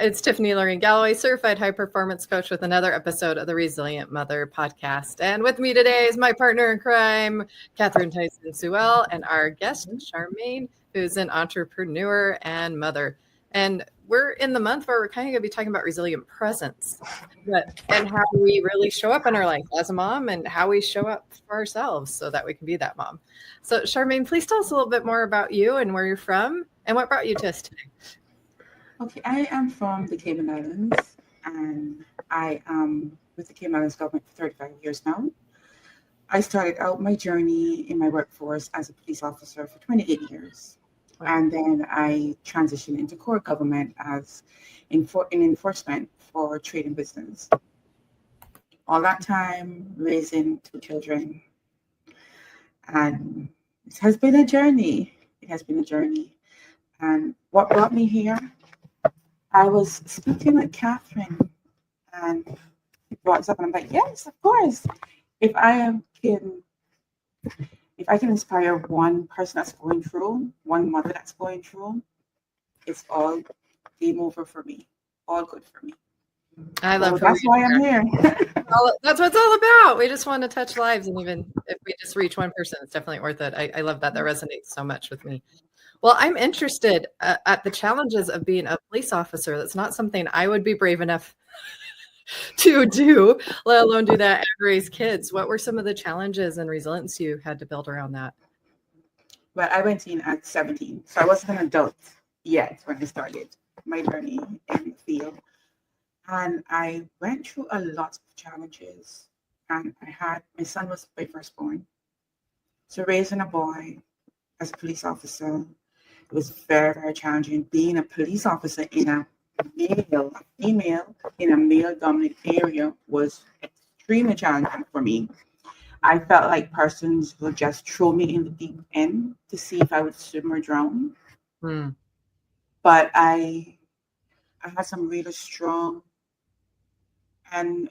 It's Tiffany Lorraine Galloway, certified high performance coach with another episode of the Resilient Mother podcast. And with me today is my partner in crime, Catherine Tyson Sewell, and our guest, Charmaine, who's an entrepreneur and mother. And we're in the month where we're kind of going to be talking about resilient presence and how we really show up in our life as a mom and how we show up for ourselves so that we can be that mom. So Charmaine, please tell us a little bit more about you and where you're from and what brought you to us today. Okay, I am from the Cayman Islands, and I am with the Cayman Islands government for 35 years now. I started out my journey in my workforce as a police officer for 28 years. And then I transitioned into core government as in enforcement for trade and business. All that time, raising 2 children. And it has been a journey. And what brought me here? I was speaking with Catherine, and she brought this up, and I'm like, yes, of course. If I can inspire one person that's going through, one mother that's going through, it's all game over for me, all good for me. I love that's why I'm here. That's what it's all about. We just want to touch lives, and even if we just reach one person, it's definitely worth it. I love that. That resonates so much with me. Well, I'm interested at the challenges of being a police officer. That's not something I would be brave enough to do, let alone do that and raise kids. What were some of the challenges and resilience you had to build around that? Well, I went in at 17, so I wasn't an adult yet when I started my journey in the field. And I went through a lot of challenges. And my son was my firstborn. So raising a boy as a police officer, it was very, very challenging. Being a police officer in a female in a male-dominant area was extremely challenging for me. I felt like persons would just throw me in the deep end to see if I would swim or drown. But I had some really strong and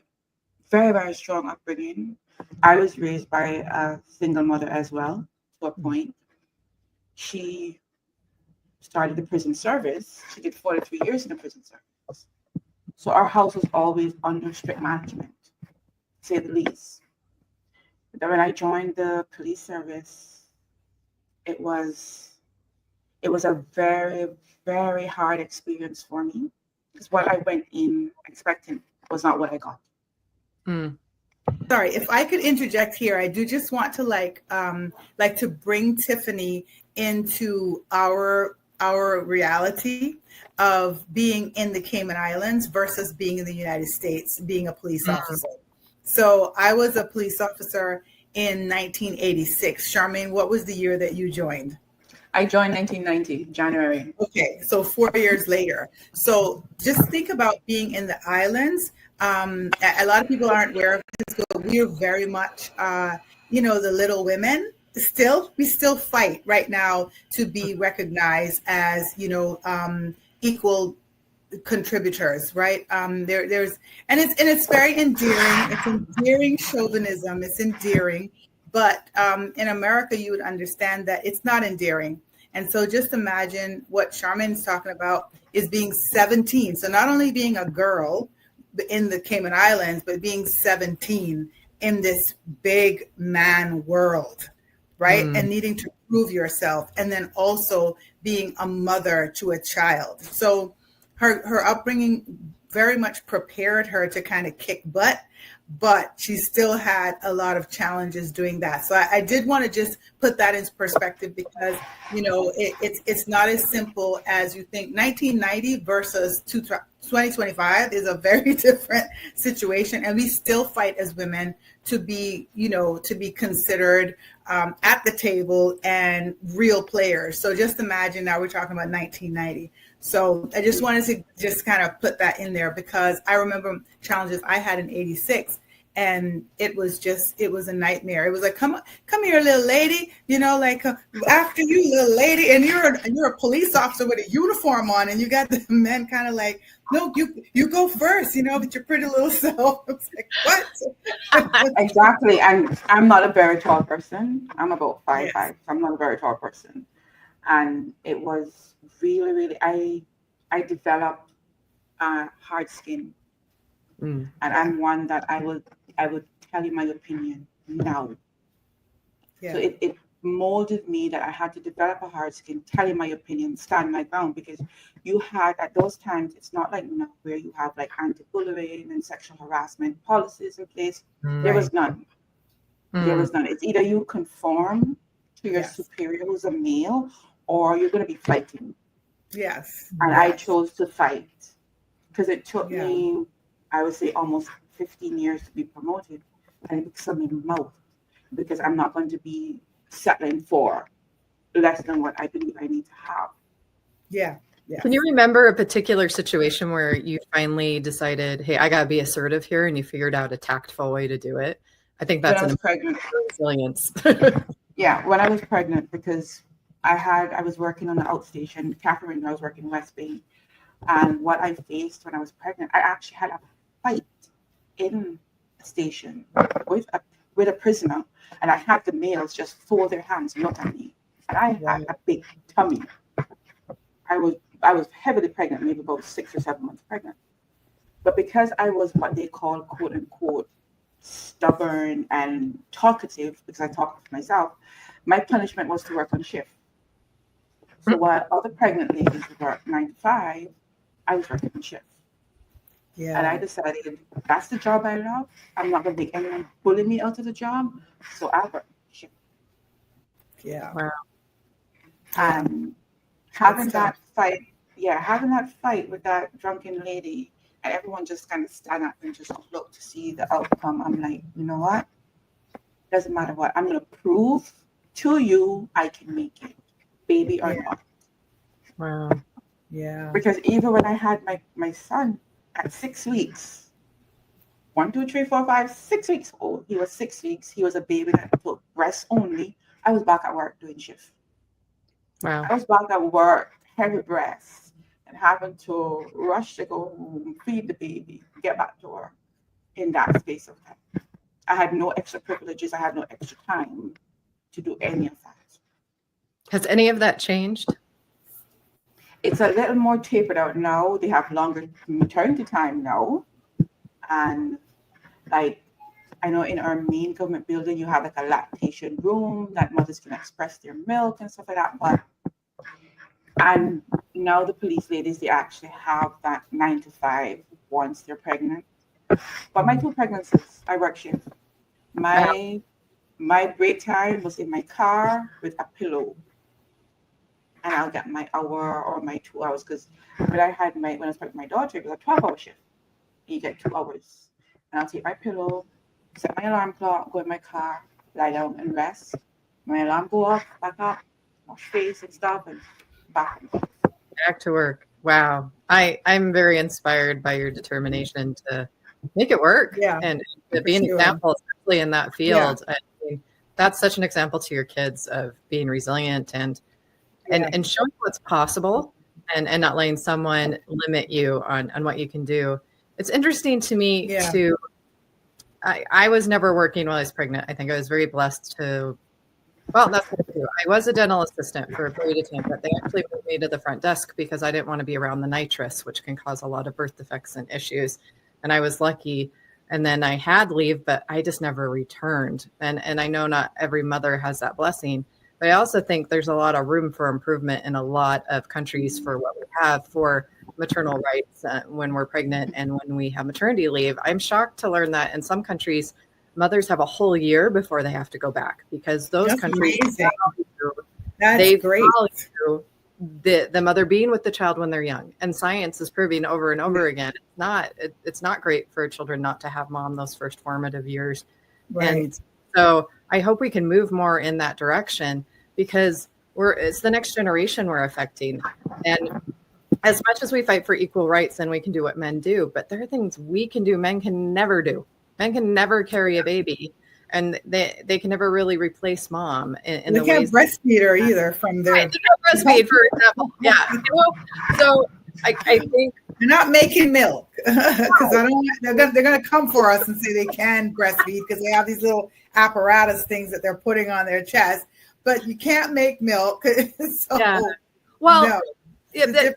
very, very strong upbringing. I was raised by a single mother as well, to a point. She started the prison service. She did 43 years in the prison service. So our house was always under strict management, to say the least. But then when I joined the police service, it was a very, very hard experience for me, because what I went in expecting was not what I got. Sorry, if I could interject here, I do just want to like to bring Tiffany into our reality of being in the Cayman Islands versus being in the United States, being a police officer. So I was a police officer in 1986. Charmaine, what was the year that you joined? I joined 1990, January. Okay, so 4 years later. So just think about being in the islands. A lot of people aren't aware of this, but we are very much, the Little Women. We still fight right now to be recognized as, equal contributors, right? It's very endearing. It's endearing chauvinism. It's endearing, but in America, you would understand that it's not endearing. And so just imagine what Charmaine is talking about is being 17. So not only being a girl in the Cayman Islands, but being 17 in this big man world, right? And needing to prove yourself, and then also being a mother to a child. So her upbringing very much prepared her to kind of kick butt, but she still had a lot of challenges doing that. So I did want to just put that into perspective, because, it's not as simple as you think. 1990 versus 2025 is a very different situation. And we still fight as women to be considered at the table and real players. So just imagine now we're talking about 1990. So I just wanted to just kind of put that in there, because I remember challenges I had in 86, and it was a nightmare. It was like, come here, little lady, after you, little lady, and you're a police officer with a uniform on, and you got the men kind of like, no, you go first, with your pretty little self. I was like, what? Exactly. And I'm not a very tall person. I'm about 5'5". So I'm not a very tall person. And it was really, really, I developed hard skin, Mm. and I'm one that I would tell you my opinion now. Yeah. So it molded me that I had to develop a hard skin, tell you my opinion, stand my ground, because you had at those times, it's not like now where you have like anti-bullying and sexual harassment policies in place. There was none. There was none. It's either you conform to your superior who's a male, or you're going to be fighting. Yes. And I chose to fight, because it took me, I would say, almost 15 years to be promoted, and it took some in my mouth, because I'm not going to be settling for less than what I believe I need to have. Yeah. Yeah. Can you remember a particular situation where you finally decided, hey, I got to be assertive here, and you figured out a tactful way to do it? I think that's when I was pregnant. Resilience. Yeah, when I was pregnant, because I was working on the outstation, Catherine, I was working in West Bay, and what I faced when I was pregnant, I actually had a fight in a station with a prisoner, and I had the males just fold their hands, look at me, and I had a big tummy. I was heavily pregnant, maybe about 6 or 7 months pregnant, but because I was what they call, quote unquote, stubborn and talkative, because I talk to myself, my punishment was to work on shift. So while other pregnant ladies would work 9 to 5, I was working on shift. Yeah. And I decided that's the job I love. I'm not going to make anyone bully me out of the job, so I work shift. Yeah. Wow. Having that fight with that drunken lady, and everyone just kind of stand up and just look to see the outcome. I'm like, you know what? Doesn't matter what. I'm going to prove to you I can make it, baby or not. Wow. Yeah. Because even when I had my son at 6 weeks, 1, 2, 3, 4, 5, 6 weeks old, he was 6 weeks. He was a baby that took breast only. I was back at work doing shift. Wow. I was back at work, heavy breasts, and having to rush to go home, feed the baby, get back to work in that space of time. I had no extra privileges. I had no extra time to do any of that. Has any of that changed? It's a little more tapered out now. They have longer maternity time now. And like, I know in our main government building, you have like a lactation room that mothers can express their milk and stuff like that. And now the police ladies, they actually have that 9 to 5 once they're pregnant. But my 2 pregnancies, I work shift. My break time was in my car with a pillow. And I'll get my hour or my 2 hours, because when I was pregnant with my daughter, it was a 12-hour shift. And you get 2 hours. And I'll take my pillow, set my alarm clock, go in my car, lie down and rest. My alarm go off, back up, wash face and stuff, and back to work. Wow. I'm very inspired by your determination to make it work. Yeah. And to be an example, especially in that field. Yeah. I mean, that's such an example to your kids of being resilient and showing what's possible and not letting someone limit you on what you can do. It's interesting to me I was never working while I was pregnant. I think I was very blessed to, well, that's what I do. I was a dental assistant for a period of time, but they actually moved me to the front desk because I didn't want to be around the nitrous, which can cause a lot of birth defects and issues. And I was lucky. And then I had leave, but I just never returned. And I know not every mother has that blessing, but I also think there's a lot of room for improvement in a lot of countries for what we have for maternal rights when we're pregnant and when we have maternity leave. I'm shocked to learn that in some countries, mothers have a whole year before they have to go back, because those countries, they value the mother being with the child when they're young. And science is proving over and over again, it's not great for children not to have mom those first formative years. Right. And so I hope we can move more in that direction, because it's the next generation we're affecting. And as much as we fight for equal rights, then we can do what men do. But there are things we can do men can never do. Men can never carry a baby, and they can never really replace mom in the ways. They can't breastfeed her either from their. Right, they can't breastfeed, for example. Yeah. So I think they're not making milk, because they're going to come for us and say they can breastfeed because they have these little apparatus things that they're putting on their chest. But you can't make milk. So, yeah. Well. No. Yeah,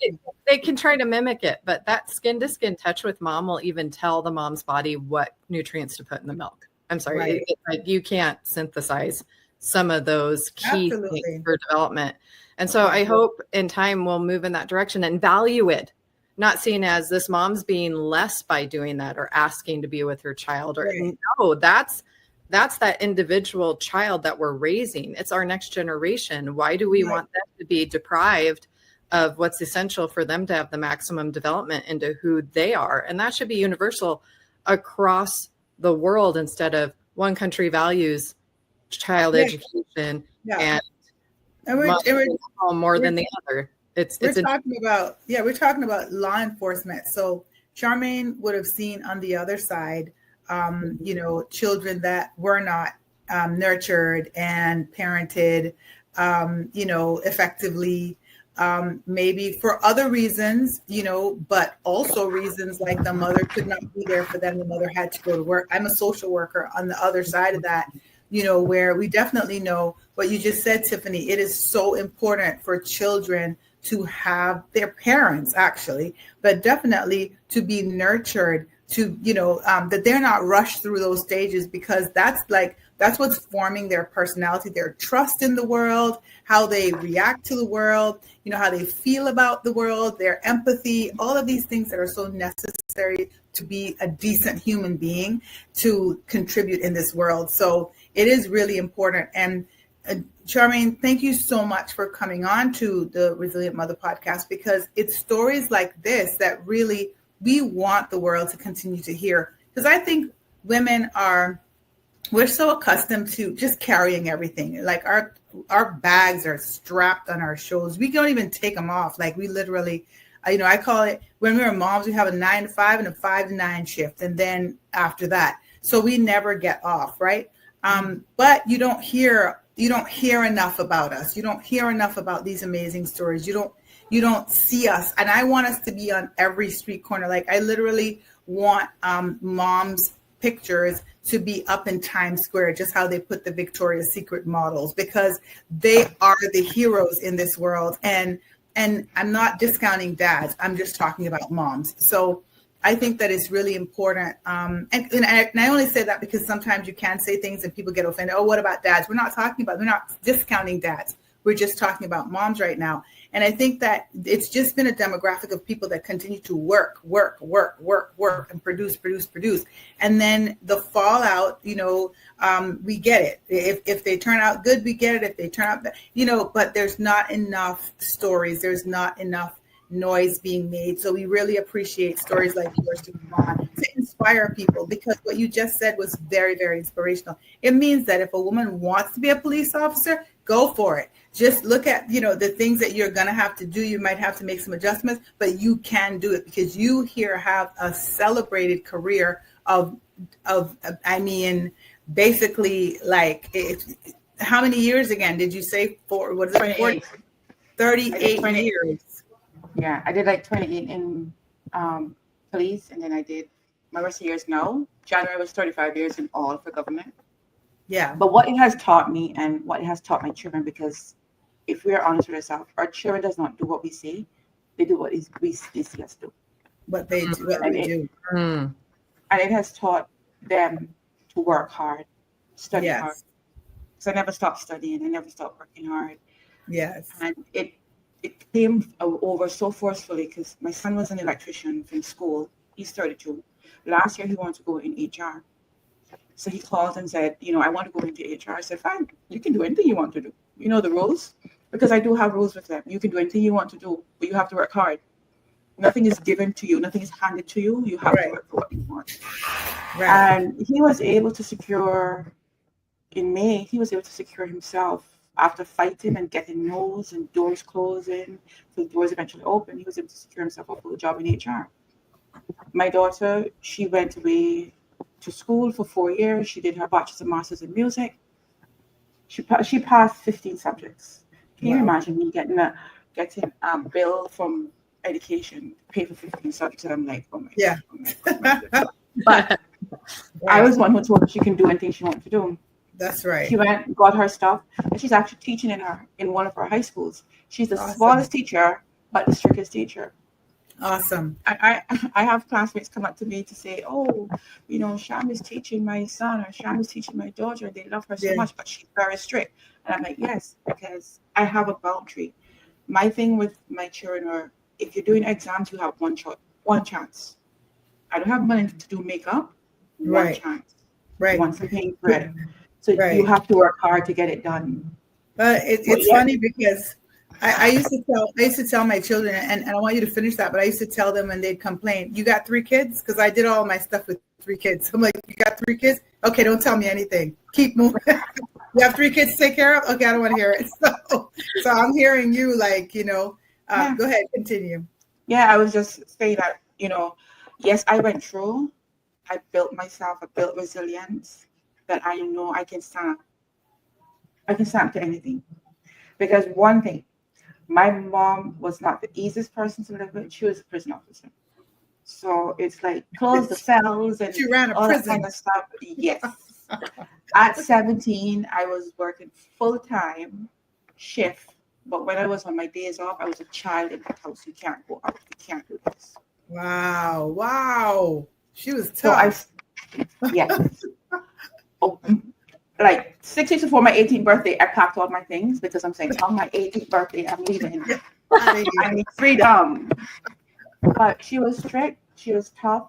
they can try to mimic it, but that skin to skin touch with mom will even tell the mom's body what nutrients to put in the milk. I'm sorry, Right. like you can't synthesize some of those key Absolutely. things for development. And so I hope in time we'll move in that direction and value it, not seen as this mom's being less by doing that or asking to be with her child, or Right. no, that's that individual child that we're raising. It's our next generation. Why do we Right. want them to be deprived of what's essential for them to have the maximum development into who they are? And that should be universal across the world instead of one country values child Yeah. education Yeah. and we're more than the other. we're talking about law enforcement. So Charmaine would have seen on the other side, children that were not nurtured and parented, effectively, maybe for other reasons, but also reasons like the mother could not be there for them. The mother had to go to work. I'm a social worker on the other side of that, where we definitely know what you just said, Tiffany. It is so important for children to have their parents, actually, but definitely to be nurtured, to, that they're not rushed through those stages, because that's what's forming their personality, their trust in the world, how they react to the world, how they feel about the world, their empathy, all of these things that are so necessary to be a decent human being, to contribute in this world. So it is really important. And Charmaine, thank you so much for coming on to the Resilient Mother podcast, because it's stories like this that really we want the world to continue to hear. Because I think we're so accustomed to just carrying everything. Like our bags are strapped on our shoulders. We don't even take them off. Like we literally, I call it, when we were moms, we have a 9 to 5 and a 5 to 9 shift. And then after that, so we never get off. Right. But you don't hear enough about us. You don't hear enough about these amazing stories. You don't see us. And I want us to be on every street corner. Like I literally want moms' pictures to be up in Times Square, just how they put the Victoria's Secret models, because they are the heroes in this world. And I'm not discounting dads. I'm just talking about moms. So I think that it's really important. And I only say that because sometimes you can say things and people get offended. Oh, what about dads? We're not discounting dads. We're just talking about moms right now. And I think that it's just been a demographic of people that continue to work and produce. And then the fallout, we get it. If they turn out good, we get it. If they turn out bad, but there's not enough stories. There's not enough noise being made. So we really appreciate stories like yours to move on, to inspire people, because what you just said was very, very inspirational. It means that if a woman wants to be a police officer, go for it. Just look at, the things that you're going to have to do. You might have to make some adjustments, but you can do it, because you here have a celebrated career of basically, like, how many years again did you say? 38. 38 years. Yeah, I did like 28 in police, and then I did my rest of the years now. January was 35 years in all for government. Yeah. But what it has taught me, and what it has taught my children, because if we are honest with ourselves, our children does not do what we see. They do what we see us do. What they do. And it has taught them to work hard, study hard. So I never stopped studying. I never stopped working hard. Yes. And it came over so forcefully, because my son was an electrician from school. He's 32. Last year, he wanted to go in HR. So he called and said, I want to go into HR. I said, fine, you can do anything you want to do. You know the rules? Because I do have rules with them. You can do anything you want to do, but you have to work hard. Nothing is given to you. Nothing is handed to you. You have to work for what you want. Right. And he was able to secure, in May, himself. After fighting and getting no's and doors closing, so the doors eventually opened, he was able to secure himself a full job in HR. My daughter, she went away to school for 4 years. She did her bachelor's and master's in music. She passed 15 subjects. Can you imagine me getting a bill from education, pay for 15 subjects? And I'm like, oh my God. But I was one who told her she can do anything she wanted to do. That's right. She got her stuff, and she's actually teaching in one of our high schools. She's the smallest teacher but the strictest teacher. Awesome. I have classmates come up to me to say, oh, Sham is teaching my son or Sham is teaching my daughter. They love her so much, but she's very strict. And I'm like, yes, because I have a boundary. My thing with my children are, if you're doing exams, you have one chance. I don't have money to do makeup. One chance. Right. Once I'm paying for it. So you have to work hard to get it done. But it's funny because I used to tell my children, and I want you to finish that, but I used to tell them when they'd complain, you got 3 kids? Because I did all my stuff with 3 kids. I'm like, you got 3 kids? Okay, don't tell me anything. Keep moving. You have 3 kids to take care of? Okay, I don't want to hear it. So I'm hearing you like, go ahead, continue. Yeah, I was just saying that, yes, I went through. I built myself. I built resilience that I know I can stand. I can stand to anything. Because one thing, my mom was not the easiest person to live with. She was a prison officer. So it's like close the cells and she ran a all prison. that kind of stuff. Yes. At 17, I was working full-time shift. But when I was on my days off, I was a child in the house. You can't go out. You can't do this. Wow. She was tough. Like 6 weeks before my 18th birthday, I packed all my things because I'm saying on my 18th birthday, I'm leaving. I need freedom. But she was strict. She was tough.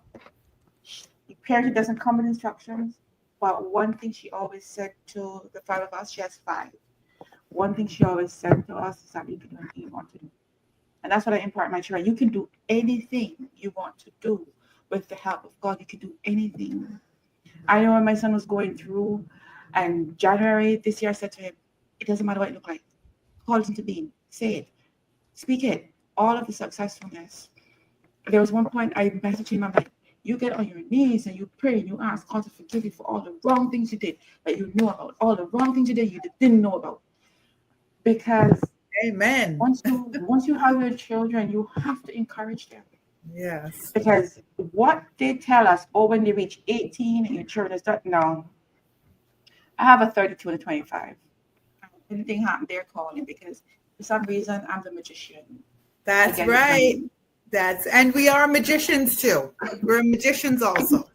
Parenting doesn't come with instructions. But one thing she always said to the 5 of us, she has 5. One thing she always said to us is that you can do anything you want to do. And that's what I impart my children. You can do anything you want to do with the help of God. You can do anything. I know when my son was going through, and January this year, I said to him, it doesn't matter what it looks like. Call it into being. Say it. Speak it. All of the successfulness. There was one point I messaged him. I'm like, you get on your knees and you pray and you ask God to forgive you for all the wrong things you did that you know about. All the wrong things you did you didn't know about. Because amen. Once you have your children, you have to encourage them. Yes. Because what they tell us, when they reach 18 and your children is done, no. I have a 32 and a 25. Anything happened, they're calling because for some reason I'm the magician. That's right. And we are magicians too. We're magicians also.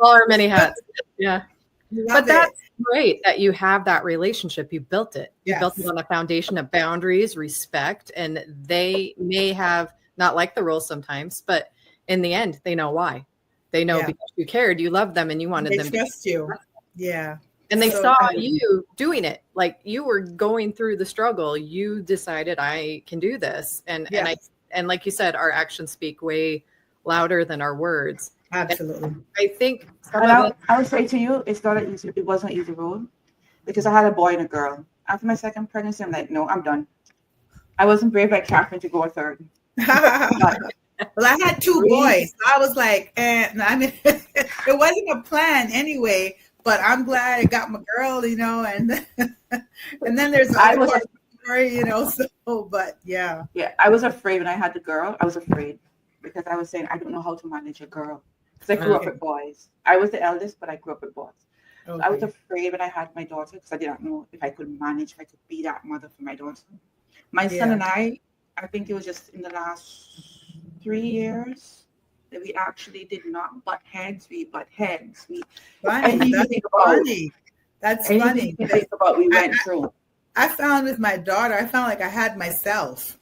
All our many hats. Yeah. Love that's great that you have that relationship. You built it. You built it on a foundation of boundaries, respect, and they may have not liked the rules sometimes, but in the end, they know why. They know because you cared, you loved them, and you wanted them to trust you. Yeah. And they saw you doing it. Like you were going through the struggle. You decided I can do this. And like you said, our actions speak way louder than our words. Absolutely. And I think I would say to you, it wasn't an easy road because I had a boy and a girl. After my second pregnancy, I'm like, no, I'm done. I wasn't brave like Catherine to go a third. Well, I had 2 boys. So I was like, I mean, it wasn't a plan anyway, but I'm glad I got my girl, and then there's other story, but yeah. Yeah, I was afraid when I had the girl. I was afraid because I was saying, I don't know how to manage a girl because I grew up with boys. I was the eldest, but I grew up with boys. Okay. I was afraid when I had my daughter because I did not know if I could manage, if I could be that mother for my daughter. My son and I think it was just in the last 3 years that we actually did not butt heads. We butt heads. That's funny. That's funny. Think about we went through. I found with my daughter, I found like I had myself.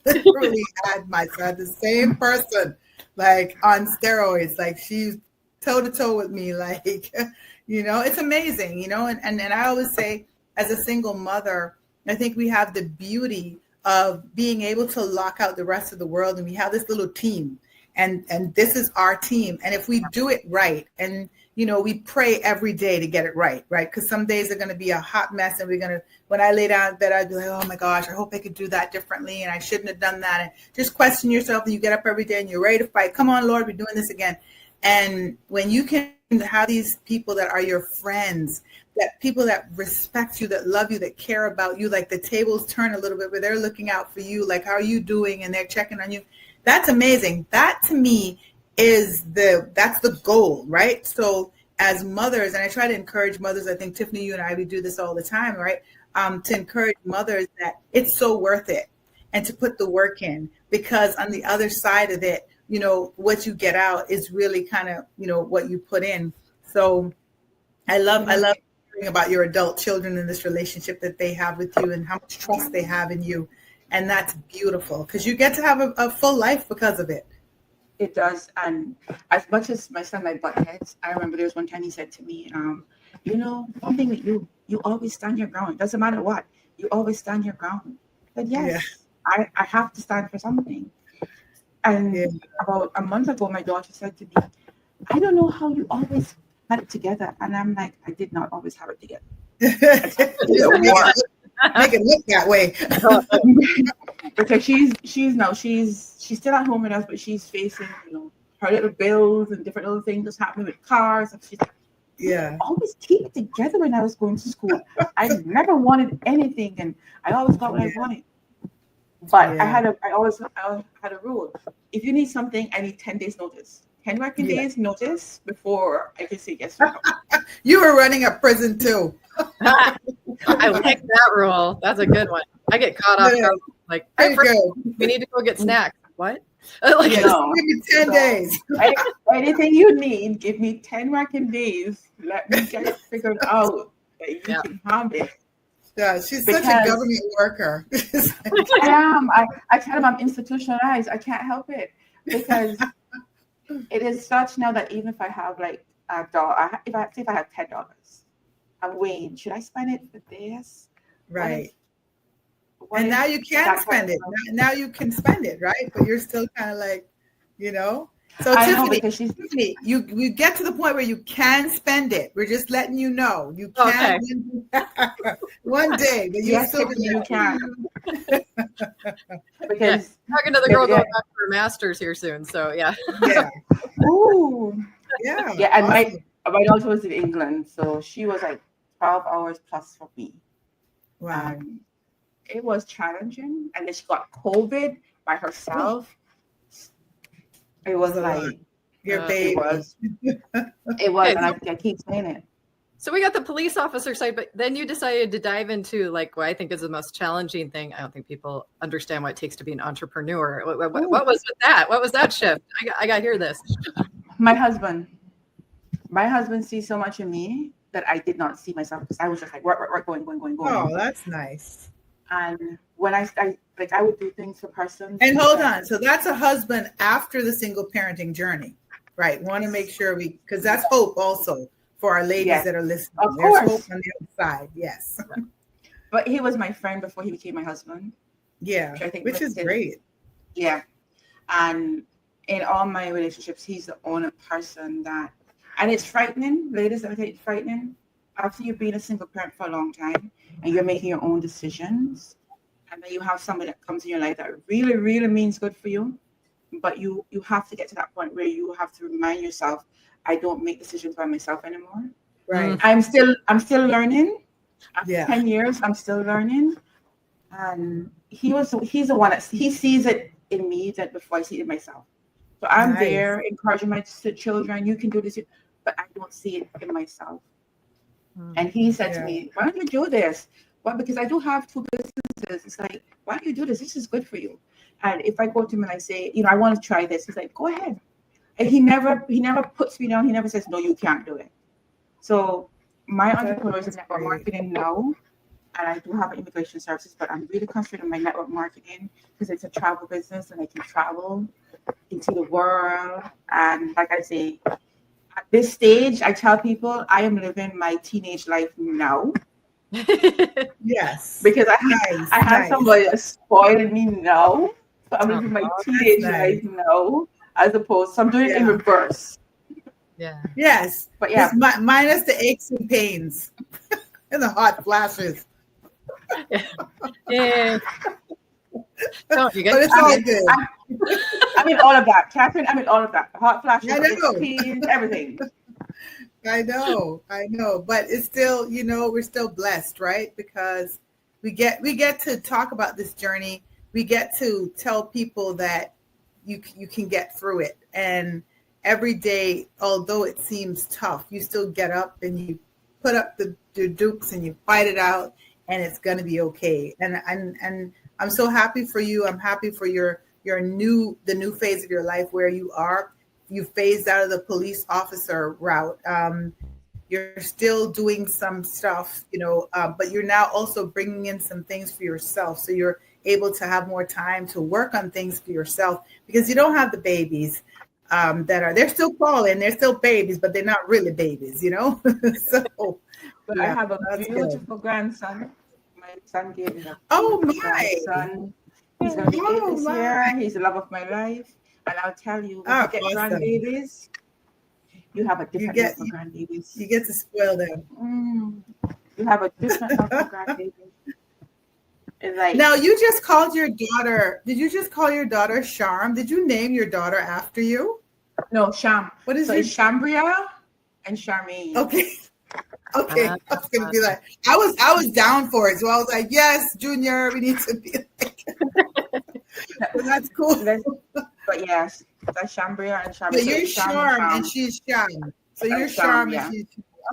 Literally had myself, the same person, like on steroids. Like she's toe to toe with me. Like, it's amazing, and I always say as a single mother, I think we have the beauty of being able to lock out the rest of the world. And we have this little team and this is our team. And if we do it right, and, we pray every day to get it right? Because some days are going to be a hot mess. And when I lay down in bed, I'd be like, oh my gosh, I hope I could do that differently. And I shouldn't have done that. And just question yourself, and you get up every day and you're ready to fight. Come on, Lord, we're doing this again. And when you can have these people that are your friends, that people that respect you, that love you, that care about you, like the tables turn a little bit where they're looking out for you, like how are you doing, and they're checking on you. That's amazing. That to me that's the goal, right? So as mothers, and I try to encourage mothers, I think Tiffany, you and I, we do this all the time, right? To encourage mothers that it's so worth it. and to put the work in, because on the other side of it, you know, what you get out is really kind of, you know, what you put in. So I love hearing about your adult children and this relationship that they have with you and how much trust they have in you. And that's beautiful because you get to have a full life because of it. It does. And as much as my son like butt heads, I remember there was one time he said to me, you know, one thing that you always stand your ground. It doesn't matter what, you always stand your ground. But yes, yeah. I have to stand for something. And about a month ago, my daughter said to me, I don't know how you always had it together. And I'm like, I did not always have it together. Make it look that way. Because she's still at home with us, but she's facing, you know, her little bills and different little things that's happening with cars. And she's like, I always keep it together when I was going to school. I never wanted anything, and I always got what I wanted. But I always had a rule. If you need something, I need 10 days notice. 10 working days notice before I can say yes. You were running a prison too. I like that rule. That's a good one. I get caught off guard. Like, hey, we need to go get snacks. What? Like, give me 10 days. Anything you need, give me 10 working days. Let me get it figured out that you can have it. Yeah, she's such a government worker. I am. I tell them I'm institutionalized. I can't help it because it is such now that even if I have like a dollar, if I have $10, I'm weighing, should I spend it for this? Right. And now you can spend it. Now you can spend it, right? But you're still kind of like, you know. So Tiffany, you get to the point where you can spend it. We're just letting you know you can one day, but you still can. Because talking to the girl going back for a master's here soon. So Ooh. Yeah. And my daughter was in England, so she was like 12 hours plus for me. Wow. It was challenging, and then she got COVID by herself. It was like your baby. It was, and I keep saying it. So we got the police officer side, but then you decided to dive into like what I think is the most challenging thing. I don't think people understand what it takes to be an entrepreneur. What was with that? What was that shift? I got to hear this. My husband sees so much in me that I did not see myself because I was just like work, going. Oh, that's nice. And when I would do things for persons. And hold on, so that's a husband after the single parenting journey, right? Want to make sure because that's hope also for our ladies that are listening. Of There's course. hope on the other side, yes. But he was my friend before he became my husband. Yeah, which is great. Yeah, and in all my relationships, he's the only person that, and it's frightening, ladies. I think it's frightening after you've been a single parent for a long time and you're making your own decisions, and then you have somebody that comes in your life that really, really means good for you, but you have to get to that point where you have to remind yourself, I don't make decisions by myself anymore. Right. I'm still learning. After 10 years, I'm still learning. And he's the one that he sees it in me that before I see it in myself. So I'm there encouraging my children, you can do this, but I don't see it in myself. And he said to me, why don't you do this? Well, because I do have 2 businesses. It's like, why don't you do this? This is good for you. And if I go to him and I say, I want to try this, he's like, go ahead. And he never puts me down. He never says, no, you can't do it. So my entrepreneurs in network marketing now, and I do have immigration services, but I'm really concentrating on my network marketing because it's a travel business and I can travel into the world. And like I say, at this stage, I tell people I am living my teenage life now. Yes. Because I have somebody that's spoiling me now. So I'm living my teenage life now, as opposed to I'm doing it in reverse. Yeah. Yes. But yeah. Minus the aches and pains and the hot flashes. Yeah. But it's all good. I mean all of that, Catherine. I mean all of that. Hot flashes, pains, everything. I know. But it's still, we're still blessed, right? Because we get to talk about this journey. We get to tell people that you can get through it. And every day, although it seems tough, you still get up and you put up the dukes and you fight it out, and it's going to be okay. And I'm so happy for you. I'm happy for the new phase of your life where you phased out of the police officer route. You're still doing some stuff, but you're now also bringing in some things for yourself. So you're able to have more time to work on things for yourself because you don't have the babies they're still crawling, they're still babies, but they're not really babies, So, but yeah, I have a beautiful grandson. My son gave me a grandson. He's going to be 8 this year. He's the love of my life. And I'll tell you, when you get grandbabies, you have a different love for grandbabies. You get to spoil them. You have a different love for grandbabies. It's like, now, you just called your daughter. Did you just call your daughter Charm? Did you name your daughter after you? No, Sham. What is it? Chambria and Charmaine. Okay. I was gonna be like, I was down for it. So I was like, yes, Junior, we need to be like that's cool. But yes, that's Chambria and Charm. But you're Charm and she's Sham. So you're Charm and she's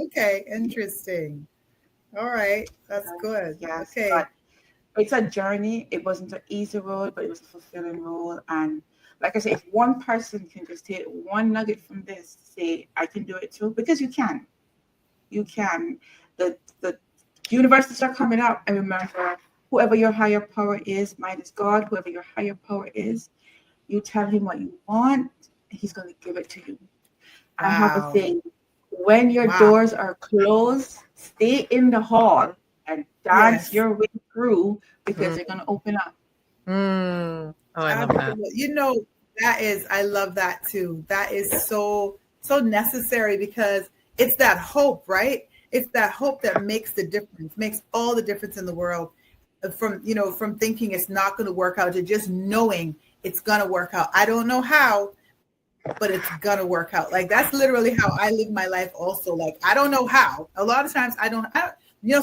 okay, interesting. All right. That's good. Yes, okay. But it's a journey. It wasn't an easy road, but it was a fulfilling road. And like I said, if one person can just take one nugget from this, say, I can do it too, because you can. You can. The universities are coming up, and remember, whoever your higher power is, mine is God, whoever your higher power is, you tell him what you want, and he's going to give it to you. Wow. I have a thing. When your doors are closed, stay in the hall and dance your way through, because they're going to open up. Oh, I love that. I love that too. That is so necessary, because it's that hope, right? It's that hope that makes the difference, makes all the difference in the world. From thinking it's not going to work out to just knowing it's going to work out. I don't know how, but it's going to work out. Like, that's literally how I live my life also. Like, I don't know how. A lot of times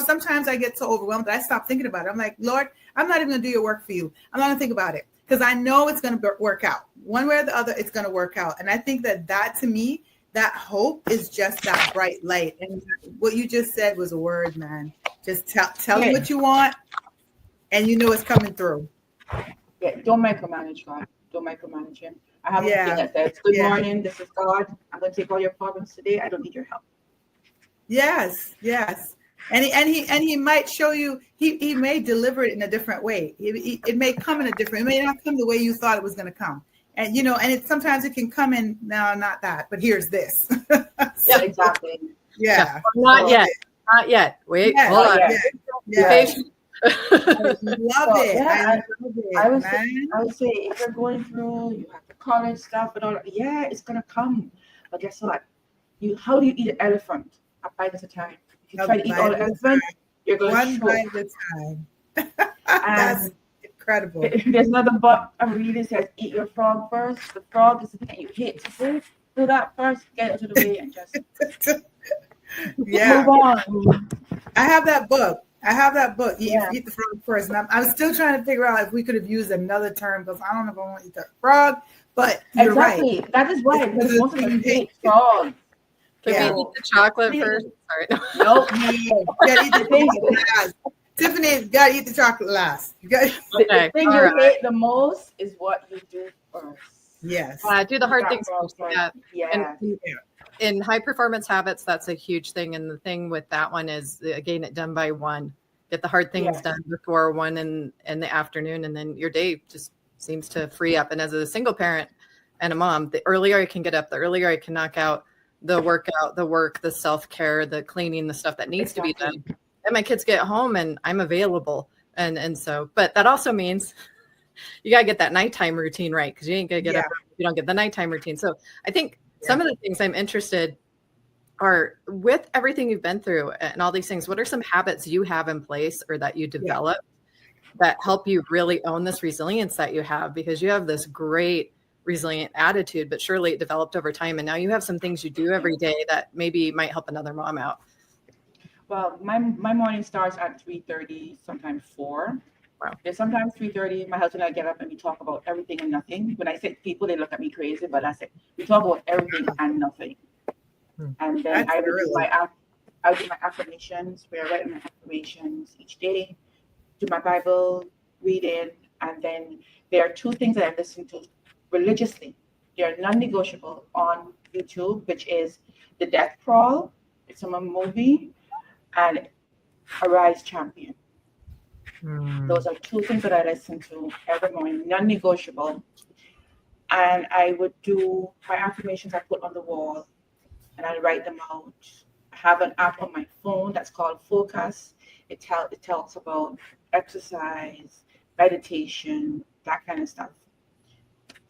sometimes I get so overwhelmed that I stop thinking about it. I'm like, Lord, I'm not even going to do your work for you. I'm not going to think about it, because I know it's going to work out. One way or the other, it's going to work out. And I think that to me, that hope is just that bright light. And what you just said was a word, man. Just tell him what you want, and it's coming through. Yeah, don't micromanage God. Don't micromanage him. I have a thing that says, good morning, this is God. I'm going to take all your problems today. I don't need your help. Yes. And he might show you, he may deliver it in a different way. It may come in it may not come the way you thought it was going to come. And, and sometimes it can come in, no, not that, but here's this. Yeah, exactly. Yeah. Not yet. Wait, hold on. Yeah. I love it. I would say if you're going through, you have the college stuff and all, it's going to come. But guess what? How do you eat an elephant? A bite at a time. If you try to eat all the elephant, you're going to choke. One bite at a time. That's incredible. There's another book I'm reading, says, eat your frog first. The frog is the thing you hate to do that first, get it out of the way, and just move on. I have that book. Eat the frog first. And I'm still trying to figure out if we could have used another term, because I don't know if I want to eat the frog, but you're right. That is why, because most of them hate frogs. Can we eat the chocolate first? Sorry. Nope. Gotta eat the chocolate last. Tiffany, gotta eat the chocolate last. The thing you hate the most is what you do first. Yes. Do the hard things first. Yeah. In high performance habits, that's a huge thing. And the thing with that one is, getting it done by 1. Get the hard things done before 1 in the afternoon, and then your day just seems to free up. And as a single parent and a mom, the earlier I can get up, the earlier I can knock out the workout, the work, the self-care, the cleaning, the stuff that needs to be done. And my kids get home and I'm available. And so, but that also means you got to get that nighttime routine right, because you ain't going to get up if you don't get the nighttime routine. So I think some of the things I'm interested are, with everything you've been through and all these things, what are some habits you have in place or that you develop that help you really own this resilience that you have? Because you have this great resilient attitude, but surely it developed over time. And now you have some things you do every day that maybe might help another mom out. Well, my morning starts at 3:30, sometimes 4. Wow. There's sometimes 3:30. My husband and I get up and we talk about everything and nothing. When I say people, they look at me crazy, but that's it. We talk about everything and nothing. And then I do my affirmations, where I write my affirmations each day, do my Bible, reading, and then there are two things that I listen to religiously. They are non-negotiable on YouTube, which is The Death Crawl, it's a movie, and Arise Champion. Those are two things that I listen to every morning, non-negotiable. And I would do my affirmations I put on the wall, and I write them out. I have an app on my phone that's called Focus. It talks about exercise, meditation, that kind of stuff.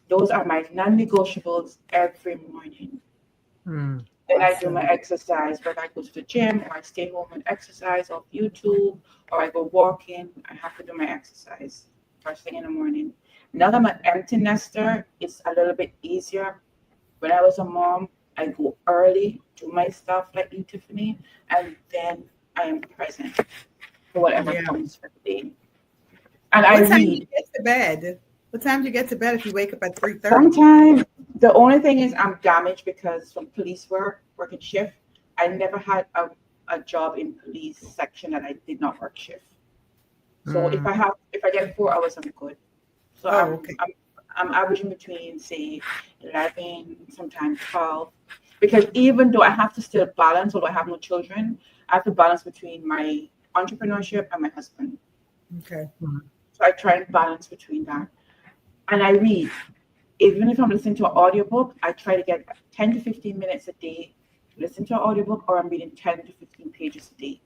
Those are my non-negotiables every morning. Then I do my exercise, whether I go to the gym or I stay home and exercise off YouTube or I go walking. I have to do my exercise first thing in the morning. Now that I'm an empty nester, it's a little bit easier. When I was a mom, I go early, do my stuff like you, Tiffany, and then I am present for whatever comes for the day. And what time do you get to bed? What time do you get to bed if you wake up at 3:30? Sometimes the only thing is I'm damaged because from police working shift, I never had a job in police section that I did not work shift. So if I get 4 hours, I'm good. So I'm averaging between say 11, sometimes 12, because even though I have to still balance, although I have no children, I have to balance between my entrepreneurship and my husband. Okay. So I try and balance between that. And I read. Even if I'm listening to an audiobook, I try to get 10 to 15 minutes a day to listen to an audiobook, or I'm reading 10 to 15 pages a day.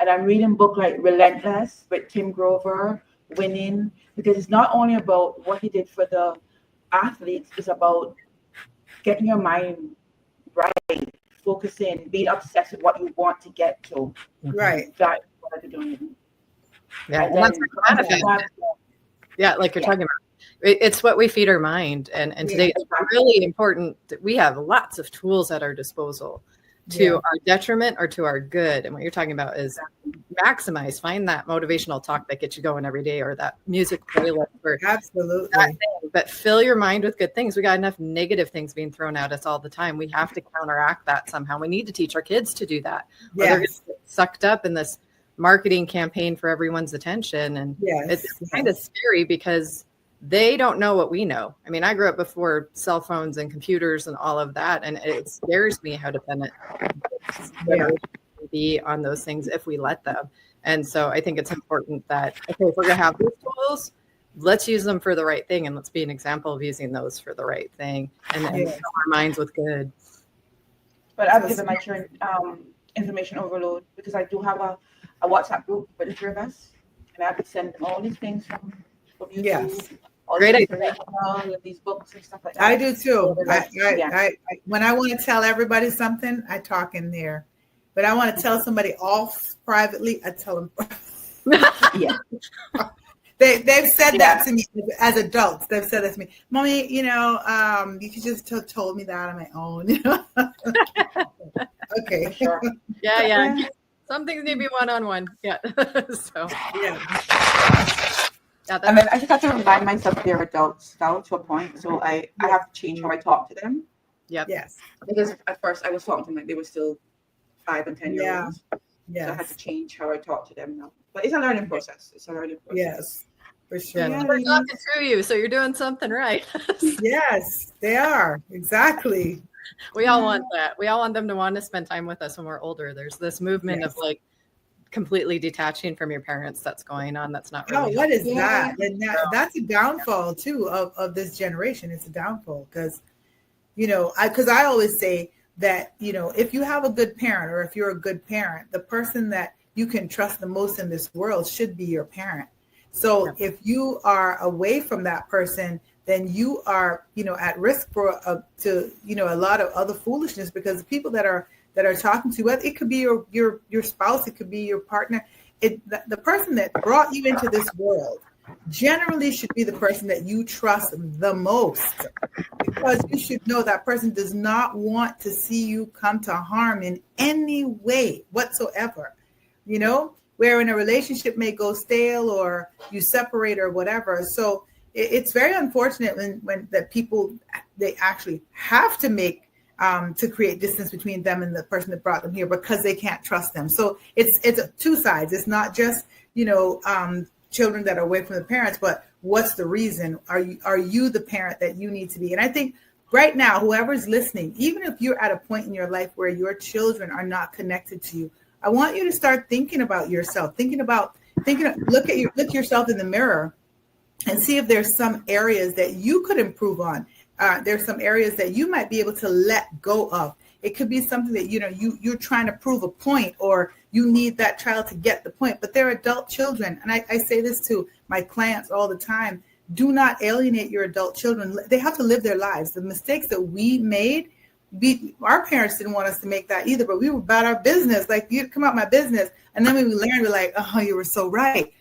And I'm reading books like Relentless with Tim Grover, Winning, because it's not only about what he did for the athletes, it's about getting your mind right, focusing, being obsessed with what you want to get to. Right. That's what I'm doing. Yeah, and that's like you're talking about. It's what we feed our mind. And today it's really important that we have lots of tools at our disposal to our detriment or to our good. And what you're talking about is maximize, find that motivational talk that gets you going every day, or that music playlist. Absolutely. That thing. But fill your mind with good things. We got enough negative things being thrown at us all the time. We have to counteract that somehow. We need to teach our kids to do that. Or they're going to get sucked up in this marketing campaign for everyone's attention. And it's kind of scary because they don't know what we know. I mean, I grew up before cell phones and computers and all of that, and it scares me how dependent we be on those things if we let them. And so I think it's important that, okay, if we're going to have these tools, let's use them for the right thing, and let's be an example of using those for the right thing, and then fill our minds with good. But I've given my children information overload, because I do have a WhatsApp group for the three of us, and I have to send them all these things from YouTube. Great idea. These books and stuff like that. I do too. I when I want to tell everybody something, I talk in there. But I want to tell somebody off privately, I tell them. They've said that to me as adults. They've said that to me, Mommy. You could just told me that on my own. Okay. Sure. Yeah. Some things need to be one-on-one. Yeah. So. And then I just have to remind myself they're adults now to a point. So I have to change how I talk to them. Yes. Because at first I was talking to them like they were still 5 and 10 years old. Yeah. So I had to change how I talk to them now. But it's a learning process. Yes, for sure. Yeah. We're talking through you, so you're doing something right. Yes, they are. Exactly. We all want that. We all want them to want to spend time with us when we're older. There's this movement of like completely detaching from your parents that's going on. That's not really what is that? And that's a downfall too of this generation. It's a downfall because I always say that if you have a good parent, or if you're a good parent, the person that you can trust the most in this world should be your parent. So if you are away from that person, then you are at risk for a lot of other foolishness, because the people that are talking to you, it could be your spouse, it could be your partner. The person that brought you into this world generally should be the person that you trust the most, because you should know that person does not want to see you come to harm in any way whatsoever. Where in a relationship may go stale or you separate or whatever. So it's very unfortunate when that people, they actually have to make to create distance between them and the person that brought them here, because they can't trust them. So it's two sides. It's not just, children that are away from the parents, but what's the reason? Are you the parent that you need to be? And I think right now, whoever's listening, even if you're at a point in your life where your children are not connected to you, I want you to start thinking about yourself, look yourself in the mirror and see if there's some areas that you could improve on. There's some areas that you might be able to let go of. It could be something that, you're trying to prove a point, or you need that child to get the point, but they're adult children. And I say this to my clients all the time. Do not alienate your adult children. They have to live their lives. The mistakes that we made, our parents didn't want us to make that either, but we were about our business. Like, you'd come out my business. And then when we learned, we're like, oh, you were so right.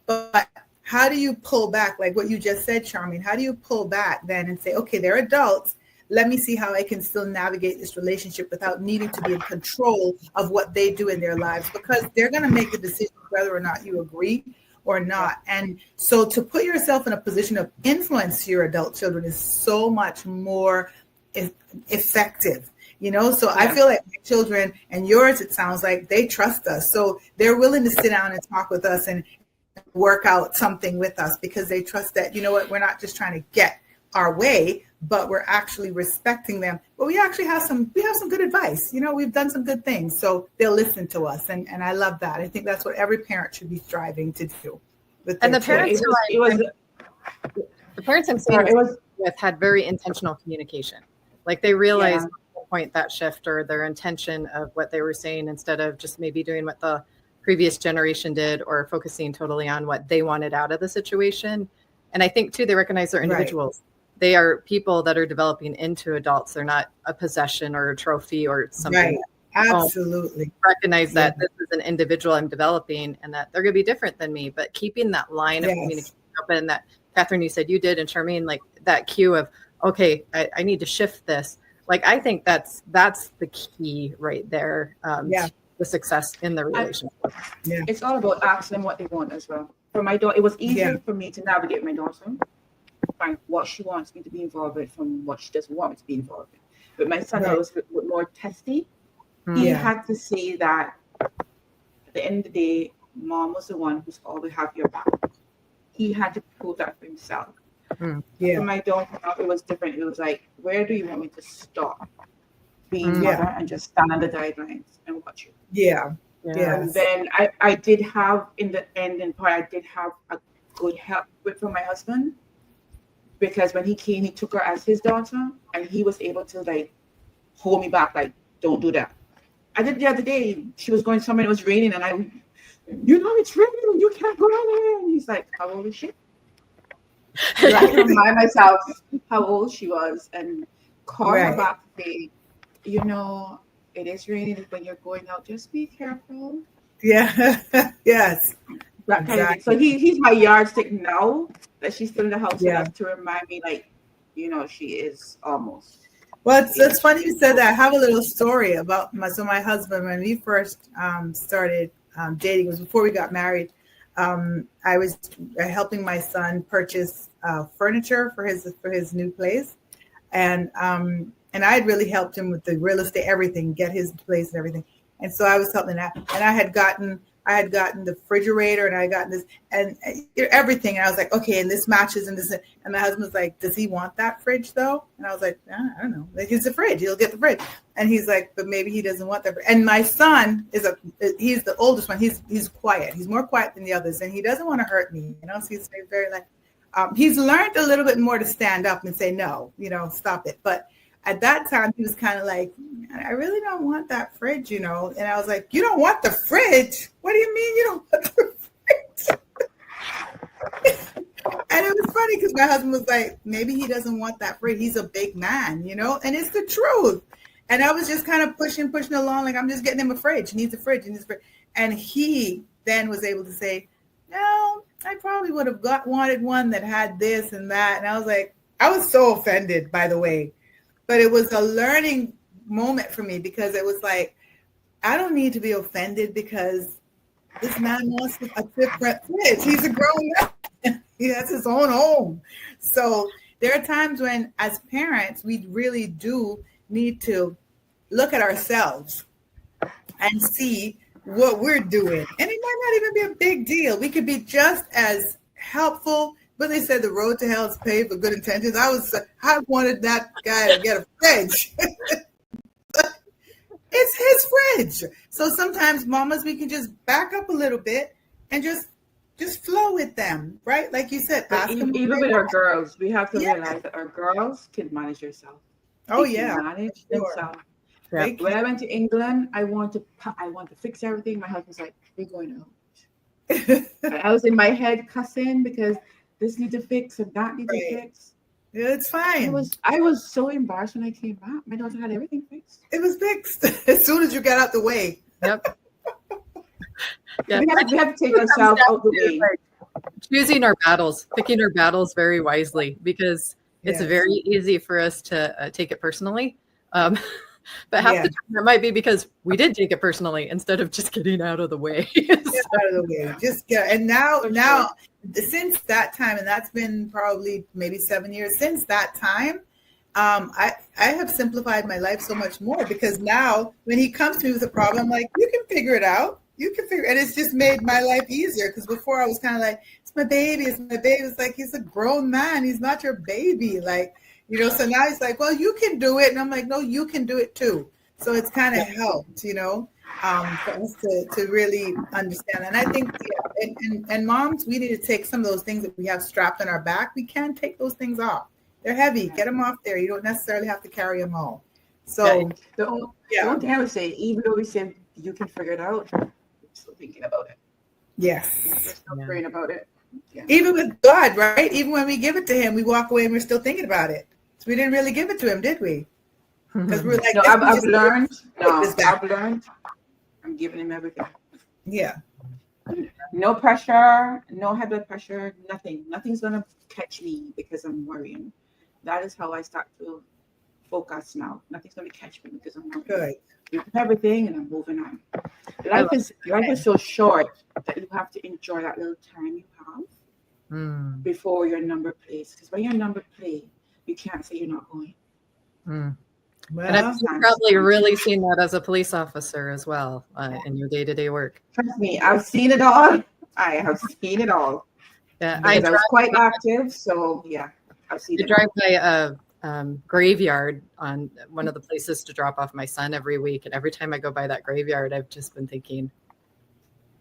But how do you pull back? Like what you just said, Charmaine, how do you pull back then and say, okay, they're adults. Let me see how I can still navigate this relationship without needing to be in control of what they do in their lives, because they're going to make the decision whether or not you agree or not. And so to put yourself in a position of influence to your adult children is so much more effective, So I feel like my children and yours, it sounds like they trust us. So they're willing to sit down and talk with us and work out something with us, because they trust that, we're not just trying to get our way, but we're actually respecting them. But we actually have some good advice. We've done some good things. So they'll listen to us. And I love that. I think that's what every parent should be striving to do. And the parents I'm saying with had very intentional communication. Like they realized at the point that shift, or their intention of what they were saying, instead of just maybe doing what the previous generation did, or focusing totally on what they wanted out of the situation. And I think too, they recognize they're individuals. Right. They are people that are developing into adults. They're not a possession or a trophy or something. Right. Absolutely. Recognize that this is an individual I'm developing, and that they're going to be different than me, but keeping that line of communication open, that Catherine, you said you did, and Charmaine, like that cue of, okay, I need to shift this. Like, I think that's the key right there. The success in the relationship. It's all about asking them what they want as well. For my daughter, it was easier for me to navigate my daughter, find what she wants me to be involved with from what she doesn't want me to be involved with. But my son was more testy. He had to see that at the end of the day, mom was the one who's always have your back. He had to prove that for himself. For my daughter, it was different. It was like, where do you want me to stop being mother and just stand on the guidelines and watch you? And then I did have, in the end part, I did have a good help from my husband, because when he came, he took her as his daughter, and he was able to like hold me back, like, don't do that. I did the other day. She was going somewhere, it was raining, and it's raining, you can't go in there. And he's like, how old is she? So I had to remind myself how old she was and call her back to say, it is raining when you're going out. Just be careful. Yeah. Yes. That kind of thing. So he's my yardstick now that she's still in the house. To remind me, like, she is almost. Well, it's funny you said that. I have a little story about my husband, when we first started dating, it was before we got married. I was helping my son purchase furniture for his new place, and I had really helped him with the real estate, everything, get his place and everything. And so I was helping that, and I had gotten the refrigerator, and I had gotten this and everything. And I was like, okay, and this matches, and this. And my husband was like, does he want that fridge though? And I was like, I don't know. Like, it's a fridge. He'll get the fridge. And he's like, but maybe he doesn't want that. And my son he's the oldest one. He's quiet. He's more quiet than the others, and he doesn't want to hurt me. So he's very like, he's learned a little bit more to stand up and say no. Stop it. But at that time, he was kind of like, I really don't want that fridge, And I was like, you don't want the fridge? What do you mean you don't want the fridge? And it was funny because my husband was like, maybe he doesn't want that fridge. He's a big man, And it's the truth. And I was just kind of pushing along, like, I'm just getting him a fridge. He needs a fridge. And he then was able to say, no, I probably would have wanted one that had this and that. And I was like, I was so offended, by the way. But it was a learning moment for me, because it was like, I don't need to be offended because this man wants a different fridge. He's a grown man. He has his own home. So there are times when, as parents, we really do need to look at ourselves and see what we're doing. And it might not even be a big deal. We could be just as helpful. When they said the road to hell is paved with good intentions, I wanted that guy to get a fridge. It's his fridge. So sometimes mamas, we can just back up a little bit and just flow with them, right? Like you said, ask them. Even with our girls, we have to realize that our girls can manage themselves. Oh, they can manage themselves. Right. When I went to England, I want to fix everything. My husband's like, "We're going out." I was in my head cussing because this needs to fix and that needs to fix. It's fine. I was so embarrassed when I came back. My daughter had everything fixed. It was fixed as soon as you got out the way. Yep. Yeah. We have to take ourselves out the way. Choosing our battles, picking our battles very wisely, because it's very easy for us to take it personally. But half the time it might be because we did take it personally instead of just getting out of the way. Get out of the way. Just get. And now, since that time, and that's been probably maybe 7 years since that time, I have simplified my life so much more, because now when he comes to me with a problem, I'm like, you can figure it out. And it's just made my life easier, because before I was kind of like, it's my baby. It's like, he's a grown man. He's not your baby. Like, so now he's like, well, you can do it. And I'm like, no, you can do it too. So it's kind of helped, for us to really understand. And I think, and moms, we need to take some of those things that we have strapped on our back. We can take those things off. They're heavy. Get them off there. You don't necessarily have to carry them all. So the only thing I would say, even though we said you can figure it out, we're still thinking about it. Yes. We're still praying about it. Yeah. Even with God, right? Even when we give it to him, we walk away and we're still thinking about it. So we didn't really give it to him, did we? Because we're like, I've learned. I'm giving him everything. Yeah. No pressure, no high blood pressure, nothing. Nothing's going to catch me because I'm worrying. That is how I start to focus now. Nothing's going to catch me because I'm worrying. Good. You have everything and I'm moving on. Life is so short that you have to enjoy that little time you have before your number plays. Because when your number plays, you can't say you're not going. Well, and I've probably really seen that as a police officer as well in your day-to-day work. Trust me, I've seen it all. I have seen it all. Yeah, I was quite active, so yeah, I've seen it. I drive by a graveyard on one of the places to drop off my son every week, and every time I go by that graveyard, I've just been thinking,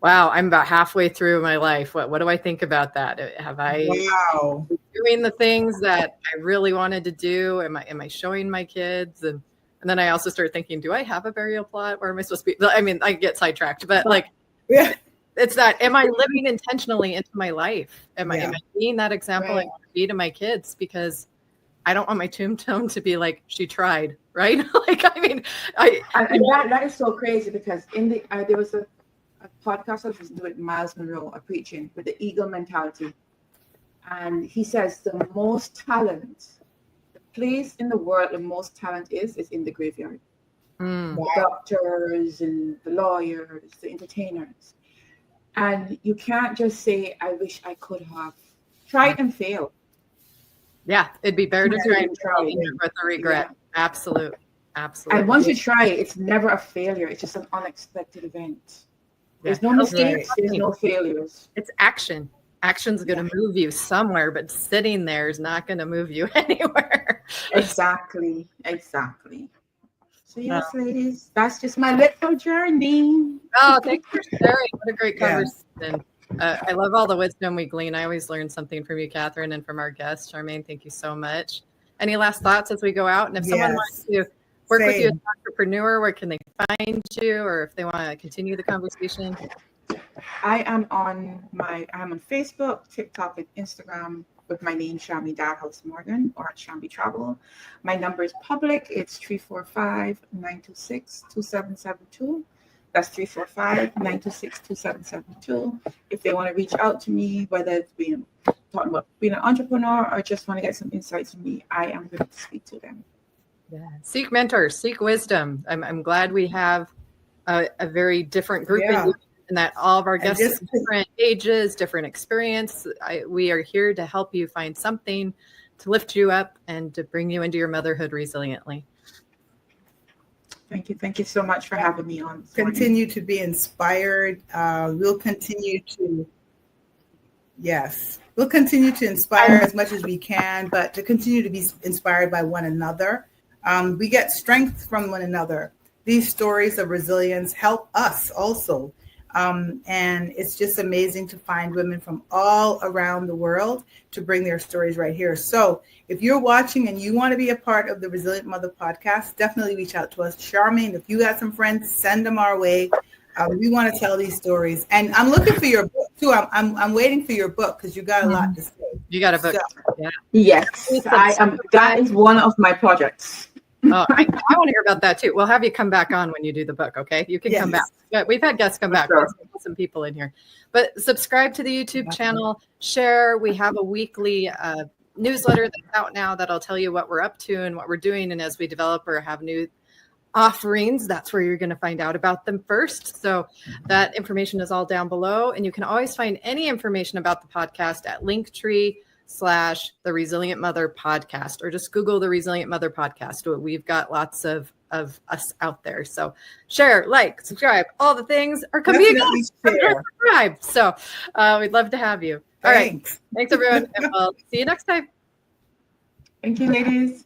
wow, I'm about halfway through my life. What do I think about that? Have I been doing the things that I really wanted to do? Am I showing my kids? And then I also start thinking, do I have a burial plot? Where am I supposed to be? I mean, I get sidetracked, but it's that, am I living intentionally into my life? Am I being that example I want to be to my kids? Because I don't want my tombstone to be like, she tried, right? That is so crazy, because there was a podcast I was listening to with Miles Monroe, a preaching with the eagle mentality. And he says the place in the world the most talent is in the graveyard. The doctors and the lawyers, the entertainers. And you can't just say, I wish I could have tried and failed. Yeah, it'd be better to try and fail with the regret. Yeah. Absolutely. And once you try it, it's never a failure. It's just an unexpected event. There's no mistakes. There's no failures. It's action. Action's going to move you somewhere, but sitting there is not going to move you anywhere. Exactly. So yes, ladies, that's just my little journey. Oh, thanks for sharing. What a great conversation. I love all the wisdom we glean. I always learn something from you, Catherine, and from our guest, Charmaine. Thank you so much. Any last thoughts as we go out? And if someone wants to work with you as an entrepreneur, where can they find you, or if they want to continue the conversation? I am on Facebook, TikTok, and Instagram with my name, Shambi Dalhouse Morgan, or Shambi Travel. My number is public. It's 345-926-2772. That's 345-926-2772. If they want to reach out to me, whether it's talking about being an entrepreneur or just want to get some insights from me, I am going to speak to them. Yeah. Seek mentors, seek wisdom. I'm glad we have a very different group and that all of our guests have different ages, different experience. We are here to help you find something to lift you up and to bring you into your motherhood resiliently. Thank you. Thank you so much for having me on. Continue to be inspired. We'll continue to, yes, we'll continue to inspire as much as we can, but to continue to be inspired by one another. We get strength from one another. These stories of resilience help us also. And it's just amazing to find women from all around the world to bring their stories right here. So if you're watching and you want to be a part of the Resilient Mother podcast, definitely reach out to us. Charmaine, if you got some friends, send them our way. We want to tell these stories. And I'm looking for your book too. I'm waiting for your book because you got a lot to say. You got a book. So, yeah. Yes, I am. That is one of my projects. Oh, I want to hear about that too. We'll have you come back on when you do the book. Okay. You can come back. But we've had guests come back. Sure. Some people in here, but subscribe to the YouTube channel, share. We have a weekly newsletter that's out now that'll tell you what we're up to and what we're doing. And as we develop or have new offerings, that's where you're going to find out about them first. So that information is all down below. And you can always find any information about the podcast at Linktree/The Resilient Mother Podcast, or just Google The Resilient Mother Podcast. We've got lots of us out there. So share, like, subscribe, all the things, or come be a guest, subscribe. So we'd love to have you. All right. Thanks everyone. And we'll see you next time. Thank you, ladies.